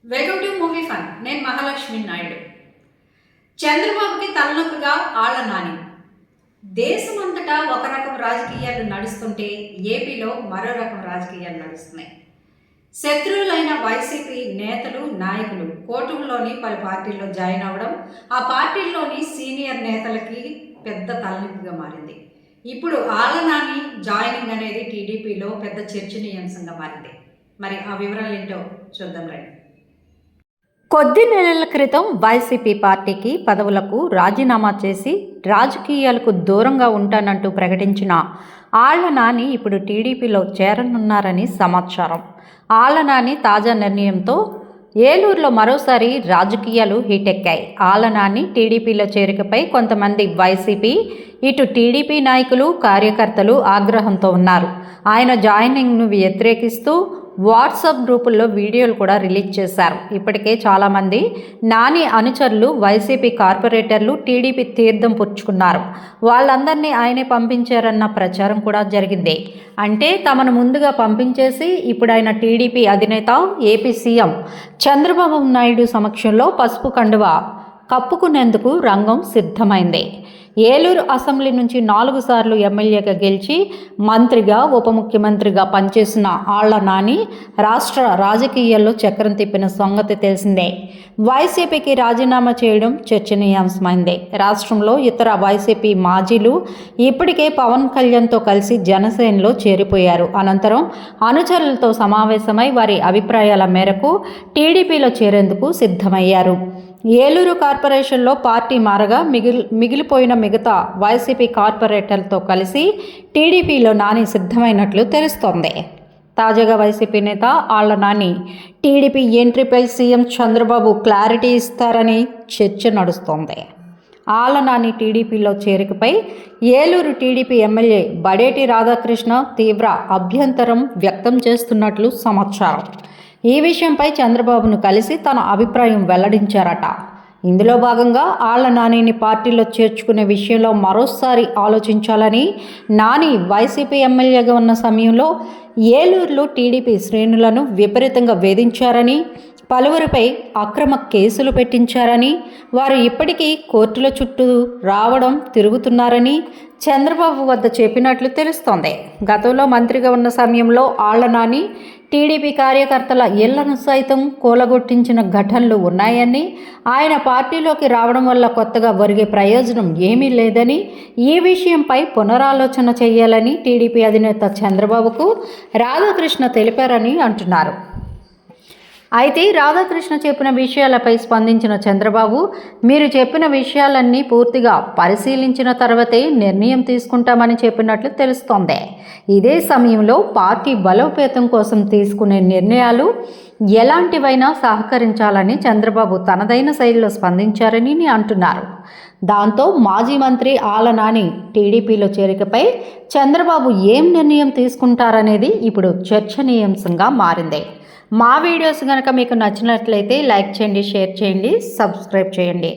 Welcome to movie fun. నేను మహాలక్ష్మి నాయుడు. చంద్రబాబుకి తలనొప్పిగా ఆళ్ల నాని. దేశమంతటా ఒక రకం రాజకీయాలు నడుస్తుంటే ఏపీలో మరో రకం రాజకీయాలు నడుస్తున్నాయి. శత్రువులైన వైసీపీ నేతలు నాయకులు కూటమిలోని పలు పార్టీల్లో జాయిన్ అవ్వడం ఆ పార్టీల్లోని సీనియర్ నేతలకి పెద్ద తలనొప్పిగా మారింది. ఇప్పుడు ఆళ్ల నాని జాయినింగ్ అనేది టీడీపీలో పెద్ద చర్చనీయాంశంగా మారింది. మరి ఆ వివరాలు ఏంటో చూద్దాం రండి. కొద్ది నెలల క్రితం వైసీపీ పార్టీకి పదవులకు రాజీనామా చేసి రాజకీయాలకు దూరంగా ఉంటానంటూ ప్రకటించిన ఆళ్ల నాని ఇప్పుడు టీడీపీలో చేరనున్నారని సమాచారం. ఆళ్ల నాని తాజా నిర్ణయంతో ఏలూరులో మరోసారి రాజకీయాలు హీటెక్కాయి. ఆళ్ల నాని టీడీపీలో చేరికపై కొంతమంది వైసీపీ, ఇటు టీడీపీ నాయకులు, కార్యకర్తలు ఆగ్రహంతో ఉన్నారు. ఆయన జాయినింగ్ను వ్యతిరేకిస్తూ వాట్సాప్ గ్రూపుల్లో వీడియోలు కూడా రిలీజ్ చేశారు. ఇప్పటికే చాలామంది నాని అనుచరులు, వైసీపీ కార్పొరేటర్లు టీడీపీ తీర్థం పుచ్చుకున్నారు. వాళ్ళందరినీ ఆయనే పంపించారన్న ప్రచారం కూడా జరిగింది. అంటే తమను ముందుగా పంపించేసి ఇప్పుడు ఆయన టీడీపీ అధినేత, ఏపీ సీఎం చంద్రబాబు నాయుడు సమక్షంలో పసుపు కండువా కప్పుకునేందుకు రంగం సిద్ధమైంది. ఏలూరు అసెంబ్లీ నుంచి 4 సార్లు ఎమ్మెల్యేగా గెలిచి మంత్రిగా, ఉప ముఖ్యమంత్రిగా పనిచేసిన ఆళ్ల నాని రాష్ట్ర రాజకీయాల్లో చక్రం తిప్పిన సంగతి తెలిసిందే. వైసీపీకి రాజీనామా చేయడం చర్చనీయాంశమైంది. రాష్ట్రంలో ఇతర వైసీపీ మాజీలు ఇప్పటికే పవన్ కళ్యాణ్తో కలిసి జనసేనలో చేరిపోయారు. అనంతరం అనుచరులతో సమావేశమై వారి అభిప్రాయాల మేరకు టీడీపీలో చేరేందుకు సిద్ధమయ్యారు. ఏలూరు కార్పొరేషన్లో పార్టీ మారగా మిగిలిపోయిన మిగతా వైసీపీ కార్పొరేటర్లతో కలిసి టీడీపీలో నాని సిద్ధమైనట్లు తెలుస్తోంది. తాజాగా వైసీపీ నేత ఆళ్ల నాని టీడీపీ ఎంట్రీపై సీఎం చంద్రబాబు క్లారిటీ ఇస్తారని చర్చ నడుస్తోంది. ఆళ్ల నాని టీడీపీలో చేరికపై ఏలూరు టీడీపీ ఎమ్మెల్యే బడేటి రాధాకృష్ణ తీవ్ర అభ్యంతరం వ్యక్తం చేస్తున్నట్లు సమాచారం. ఈ విషయంపై చంద్రబాబును కలిసి తన అభిప్రాయం వెల్లడించారట. ఇందులో భాగంగా ఆళ్ల నానిని పార్టీలో చేర్చుకునే విషయంలో మరోసారి ఆలోచించాలని, నాని వైసీపీ ఎమ్మెల్యేగా ఉన్న సమయంలో ఏలూరులో టీడీపీ శ్రేణులను విపరీతంగా వేధించారని, పలువురిపై అక్రమ కేసులు పెట్టించారని, వారు ఇప్పటికీ కోర్టుల చుట్టూ రావడం తిరుగుతున్నారని చంద్రబాబు వద్ద చెప్పినట్లు తెలుస్తోంది. గతంలో మంత్రిగా ఉన్న సమయంలో ఆళ్ల నాని టీడీపీ కార్యకర్తల ఇళ్లను సైతం కూలగొట్టించిన ఘటనలు ఉన్నాయని, ఆయన పార్టీలోకి రావడం వల్ల కొత్తగా ఒరిగే ప్రయోజనం ఏమీ లేదని, ఈ విషయంపై పునరాలోచన చేయాలని టీడీపీ అధినేత చంద్రబాబుకు రాధాకృష్ణ తెలిపారని అంటున్నారు. అయితే రాధాకృష్ణ చెప్పిన విషయాలపై స్పందించిన చంద్రబాబు, మీరు చెప్పిన విషయాలన్నీ పూర్తిగా పరిశీలించిన తర్వాతే నిర్ణయం తీసుకుంటామని చెప్పినట్లు తెలుస్తోంది. ఇదే సమయంలో పార్టీ బలోపేతం కోసం తీసుకునే నిర్ణయాలు ఎలాంటివైనా సహకరించాలని చంద్రబాబు తనదైన శైలిలో స్పందించారని అంటున్నారు. దాంతో మాజీ మంత్రి ఆళ్ల నాని టీడీపీలో చేరికపై చంద్రబాబు ఏం నిర్ణయం తీసుకుంటారనేది ఇప్పుడు చర్చనీయాంశంగా మారింది. మా వీడియోస్ కనుక మీకు నచ్చినట్లయితే లైక్ చేయండి, షేర్ చేయండి, సబ్స్క్రైబ్ చేయండి.